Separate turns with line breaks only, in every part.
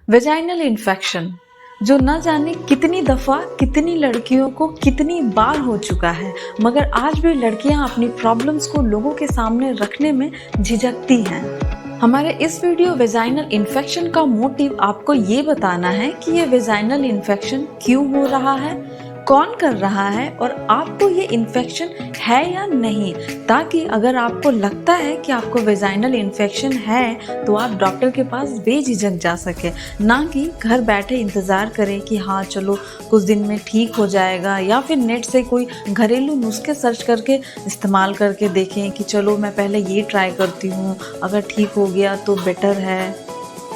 Vaginal infection जो न जाने कितनी दफ़ा कितनी लड़कियों को कितनी बार हो चुका है, मगर आज भी लड़कियां अपनी प्रॉब्लम्स को लोगों के सामने रखने में झिझकती हैं। हमारे इस वीडियो वेजाइनल इन्फेक्शन का मोटिव आपको ये बताना है कि ये वेजाइनल इन्फेक्शन क्यों हो रहा है, कौन कर रहा है और आपको ये इन्फेक्शन है या नहीं, ताकि अगर आपको लगता है कि आपको वेजाइनल इन्फेक्शन है तो आप डॉक्टर के पास बेझिझक जा सके, ना कि घर बैठे इंतज़ार करें कि हाँ चलो कुछ दिन में ठीक हो जाएगा, या फिर नेट से कोई घरेलू नुस्खे सर्च करके इस्तेमाल करके देखें कि चलो मैं पहले ये ट्राई करती हूँ, अगर ठीक हो गया तो बेटर है।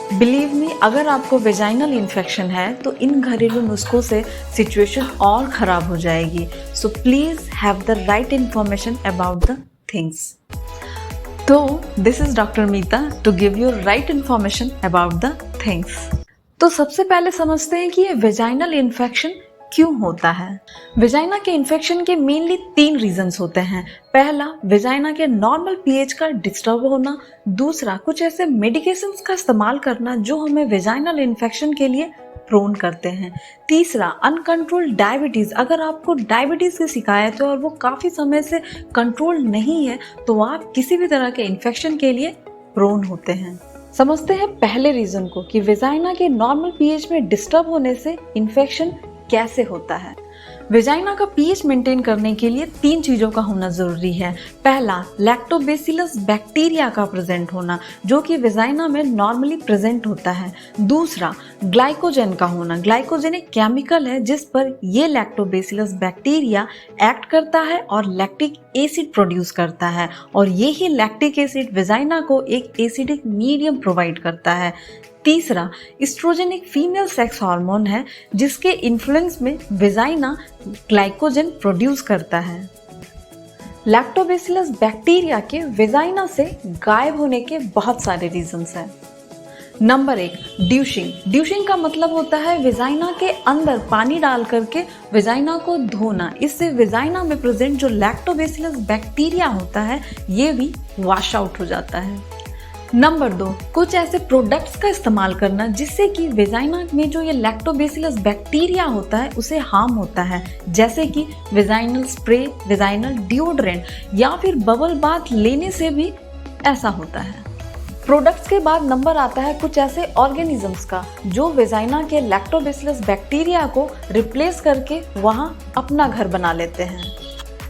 बिलीव मी, अगर आपको वेजाइनल इन्फेक्शन है तो इन घरेलू नुस्खों से सिचुएशन और ख़राब हो जाएगी। So please have the right information about the things. तो this is doctor Meeta to give you right information about the things. तो सबसे पहले समझते हैं कि ये वेजाइनल इन्फेक्शन क्यों होता है। वेजाइना के इन्फेक्शन के मेनली 3 रीजंस होते हैं। पहला, वेजाइना के नॉर्मल पीएच का डिस्टर्ब होना। दूसरा, कुछ ऐसे मेडिकेशंस का इस्तेमाल करना जो हमें वेजाइनल इन्फेक्शन के लिए प्रोन करते हैं। तीसरा, अनकंट्रोल्ड डायबिटीज़। अगर आपको डायबिटीज़ की शिकायत है और वो काफ़ी समय से कंट्रोल नहीं है तो आप किसी भी तरह के इन्फेक्शन के लिए प्रोन होते हैं। समझते हैं पहले रीजन को कि वेजाइना के नॉर्मल पीएच में डिस्टर्ब होने से इन्फेक्शन कैसे होता है। वेजाइना का पीएच मेंटेन करने के लिए 3 चीजों का होना जरूरी है। पहला, लैक्टोबैसिलस बैक्टीरिया का प्रेजेंट होना, जो कि वेजाइना में नॉर्मली प्रेजेंट होता है। दूसरा, ग्लाइकोजन का होना। ग्लाइकोजन एक केमिकल है जिस पर ये लैक्टोबैसिलस बैक्टीरिया एक्ट करता है और लैक्टिक एसिड प्रोड्यूस करता है, और यही लैक्टिक एसिड वेजाइना को एक एसिडिक मीडियम प्रोवाइड करता है। तीसरा, एस्ट्रोजन एक फीमेल सेक्स हार्मोन है जिसके इन्फ्लुएंस में वेजाइना ग्लाइकोजन प्रोड्यूस करता है। लैक्टोबैसिलस बैक्टीरिया के वेजाइना से गायब होने के बहुत सारे रीजंस हैं। नंबर 1, ड्यूशिंग। ड्यूशिंग का मतलब होता है वेजाइना के अंदर पानी डाल करके वेजाइना को धोना। इससे वेजाइना में प्रेजेंट जो लैक्टोबैसिलस बैक्टीरिया होता है ये भी वॉश आउट हो जाता है। नंबर 2, कुछ ऐसे प्रोडक्ट्स का इस्तेमाल करना जिससे कि वेजाइना में जो ये लैक्टोबैसिलस बैक्टीरिया होता है उसे हार्म होता है, जैसे कि वेजाइनल स्प्रे, वेजाइनल डिओड्रेंट या फिर बबल बाथ लेने से भी ऐसा होता है। प्रोडक्ट्स के बाद नंबर आता है कुछ ऐसे ऑर्गेनिजम्स का जो वेजाइना के लैक्टोबैसिलस बैक्टीरिया को रिप्लेस करके वहाँ अपना घर बना लेते हैं।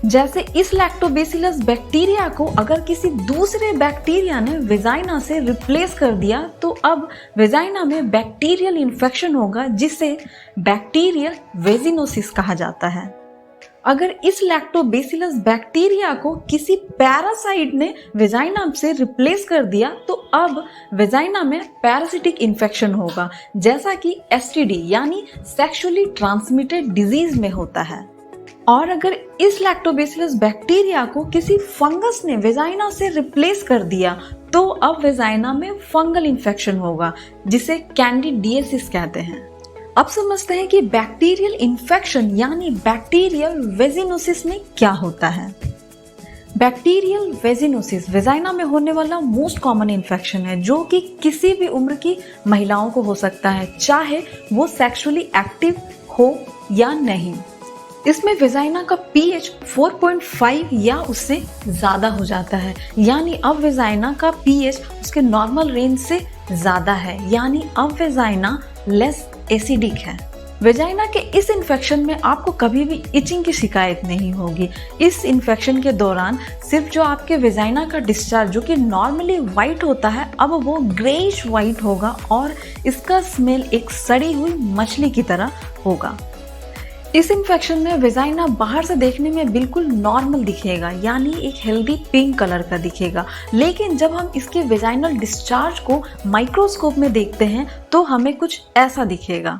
जैसे इस लैक्टोबैसिलस बैक्टीरिया को अगर किसी दूसरे बैक्टीरिया ने वेजाइना से रिप्लेस कर दिया तो अब वेजाइना में बैक्टीरियल इन्फेक्शन होगा, जिसे बैक्टीरियल वेजिनोसिस कहा जाता है। अगर इस लैक्टोबैसिलस बैक्टीरिया को किसी पैरासाइट ने वेजाइना से रिप्लेस कर दिया तो अब वेजाइना में पैरासिटिक इन्फेक्शन होगा, जैसा कि एसटीडी यानी सेक्सुअली ट्रांसमिटेड डिजीज में होता है। और अगर इस लैक्टोबैसिलस बैक्टीरिया को किसी फंगस ने वेजाइना से रिप्लेस कर दिया तो अब वेजाइना में फंगल इन्फेक्शन होगा, जिसे कैंडिडियासिस कहते हैं। अब समझते हैं कि बैक्टीरियल इन्फेक्शन यानी बैक्टीरियल वेजिनोसिस में क्या होता है। बैक्टीरियल वेजिनोसिस वेजाइना में होने वाला मोस्ट कॉमन इन्फेक्शन है जो कि किसी भी उम्र की महिलाओं को हो सकता है, चाहे वो सेक्सुअली एक्टिव हो या नहीं। इसमें वेजाइना का पीएच 4.5 या उससे ज़्यादा हो जाता है, यानी अब वेजाइना का पीएच उसके नॉर्मल रेंज से ज़्यादा है, यानी अब वेजाइना लेस एसिडिक है। वेजाइना के इस इन्फेक्शन में आपको कभी भी इचिंग की शिकायत नहीं होगी। इस इन्फेक्शन के दौरान सिर्फ जो आपके वेजाइना का डिस्चार्ज जो कि नॉर्मली वाइट होता है अब वो ग्रेइश वाइट होगा और इसका स्मेल एक सड़ी हुई मछली की तरह होगा। इस इन्फेक्शन में वेजाइना बाहर से देखने में बिल्कुल नॉर्मल दिखेगा, यानी एक हेल्दी पिंक कलर का दिखेगा, लेकिन जब हम इसके वेजाइनल डिस्चार्ज को माइक्रोस्कोप में देखते हैं तो हमें कुछ ऐसा दिखेगा।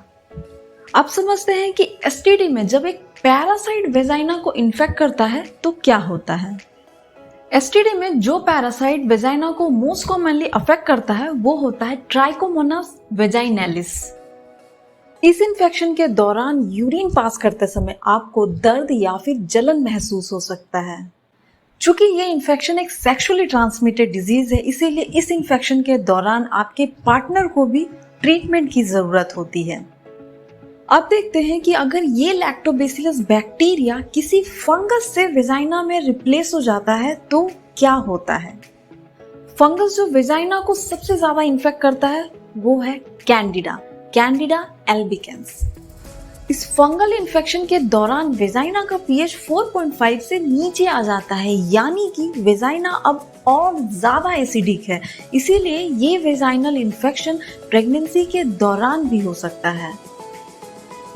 अब समझते हैं कि एसटीडी में जब एक पैरासाइट वेजाइना को इन्फेक्ट करता है तो क्या होता है। एसटीडी में जो पैरासाइट वेजाइना को मोस्ट कॉमनली अफेक्ट करता है वो होता है ट्राइकोमोनास वेजाइनैलिस। इस इन्फेक्शन के दौरान यूरिन पास करते समय आपको दर्द या फिर जलन महसूस हो सकता है। चूंकि ये इन्फेक्शन एक सेक्सुअली ट्रांसमिटेड डिजीज है, इसीलिए इस इन्फेक्शन के दौरान आपके पार्टनर को भी ट्रीटमेंट की जरूरत होती है। अब देखते हैं कि अगर ये लैक्टोबैसिलस बैक्टीरिया किसी फंगस से वेजाइना में रिप्लेस हो जाता है तो क्या होता है। फंगस जो वेजाइना को सबसे ज्यादा इन्फेक्ट करता है वो है कैंडिडा एल्बिकेंस। इस फंगल इन्फेक्शन के दौरान वेजाइना का पीएच 4.5 से नीचे आ जाता है, यानी कि वेजाइना अब और ज्यादा एसिडिक है। इसीलिए ये वेजाइनल इन्फेक्शन प्रेगनेंसी के दौरान भी हो सकता है।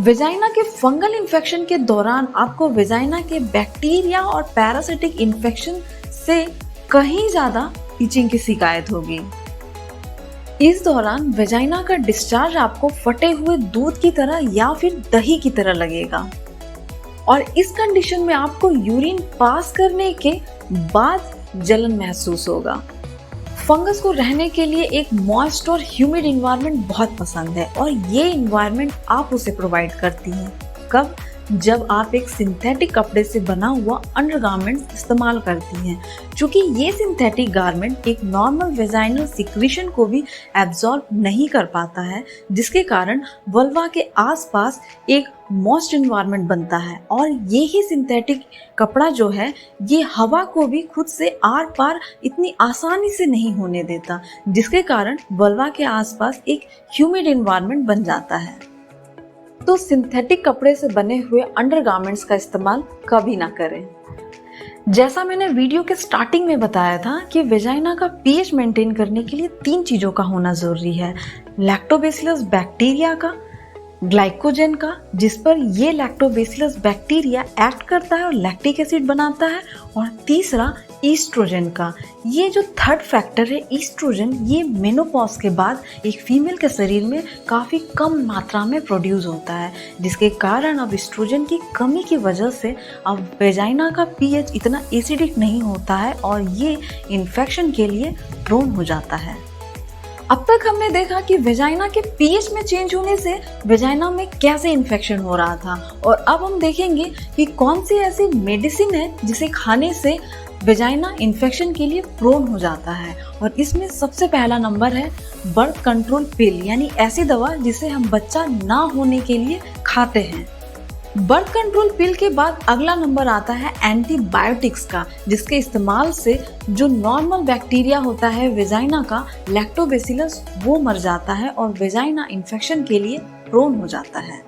वेजाइना के फंगल इन्फेक्शन के दौरान आपको वेजाइना के बैक्टीरिया और पैरासिटिक इन्फेक्शन से कहीं ज्यादा इचिंग की शिकायत होगी। इस दौरान वेजाइना का डिस्चार्ज आपको फटे हुए दूध की तरह या फिर दही की तरह लगेगा और इस कंडीशन में आपको यूरिन पास करने के बाद जलन महसूस होगा। फंगस को रहने के लिए एक मॉइस्ट और ह्यूमिड इन्वायरमेंट बहुत पसंद है और ये इन्वायरमेंट आप उसे प्रोवाइड करती हैं। कब? जब आप एक सिंथेटिक कपड़े से बना हुआ अंडरगारमेंट इस्तेमाल करती हैं। चूंकि ये सिंथेटिक गारमेंट एक नॉर्मल वेजाइनल सिक्रीशन को भी एब्जॉर्ब नहीं कर पाता है, जिसके कारण वल्वा के आसपास एक मॉइस्ट इन्वायरमेंट बनता है और यही सिंथेटिक कपड़ा जो है ये हवा को भी खुद से आर पार इतनी आसानी से नहीं होने देता, जिसके कारण वल्वा के आसपास एक ह्यूमिड इन्वायरमेंट बन जाता है। तो सिंथेटिक कपड़े से बने हुए अंडरगारमेंट्स का इस्तेमाल कभी ना करें। जैसा मैंने वीडियो के स्टार्टिंग में बताया था कि वेजाइना का पीएच मेंटेन करने के लिए 3 चीजों का होना जरूरी है। लैक्टोबैसिलस बैक्टीरिया का, ग्लाइकोजन का, जिस पर ये लैक्टोबैसिलस बैक्टीरिया एक्ट करता है और लैक्टिक एसिड बनाता है, और तीसरा ईस्ट्रोजन का। ये जो थर्ड फैक्टर है ईस्ट्रोजन, ये मेनोपॉज के बाद एक फीमेल के शरीर में काफ़ी कम मात्रा में प्रोड्यूस होता है, जिसके कारण अब ईस्ट्रोजन की कमी की वजह से अब वेजाइना का पीएच इतना एसिडिक नहीं होता है और ये इन्फेक्शन के लिए प्रोन हो जाता है। अब तक हमने देखा कि वेजाइना के पीएच में चेंज होने से वेजाइना में कैसे इन्फेक्शन हो रहा था, और अब हम देखेंगे कि कौन सी ऐसी मेडिसिन है जिसे खाने से वेजाइना इन्फेक्शन के लिए प्रोन हो जाता है। और इसमें सबसे पहला नंबर है बर्थ कंट्रोल पिल, यानी ऐसी दवा जिसे हम बच्चा ना होने के लिए खाते हैं। बर्थ कंट्रोल पिल के बाद अगला नंबर आता है एंटीबायोटिक्स का, जिसके इस्तेमाल से जो नॉर्मल बैक्टीरिया होता है वेजाइना का, लैक्टोबैसिलस, वो मर जाता है और वेजाइना इन्फेक्शन के लिए प्रोन हो जाता है।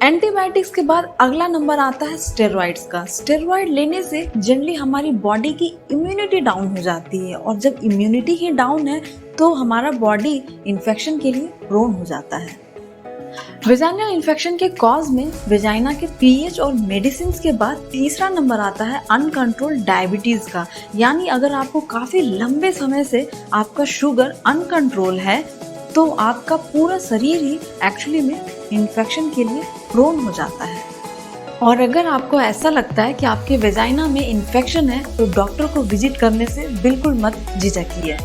एंटीबायोटिक्स के बाद अगला नंबर आता है स्टेरॉइड्स का। स्टेरॉइड लेने से जनरली हमारी बॉडी की इम्यूनिटी डाउन हो जाती है और जब इम्यूनिटी ही डाउन है तो हमारा बॉडी इन्फेक्शन के लिए प्रोन हो जाता है। वेजाइनल इन्फेक्शन के कॉज में वेजाइना के पीएच और मेडिसिन के बाद तीसरा नंबर आता है अनकंट्रोल्ड डायबिटीज का, यानी अगर आपको काफी लंबे समय से आपका शुगर अनकंट्रोल है तो आपका पूरा शरीर ही एक्चुअली में इन्फेक्शन के लिए प्रोन हो जाता है। और अगर आपको ऐसा लगता है कि आपके वेजाइना में इन्फेक्शन है तो डॉक्टर को विजिट करने से बिल्कुल मत झिझकिए।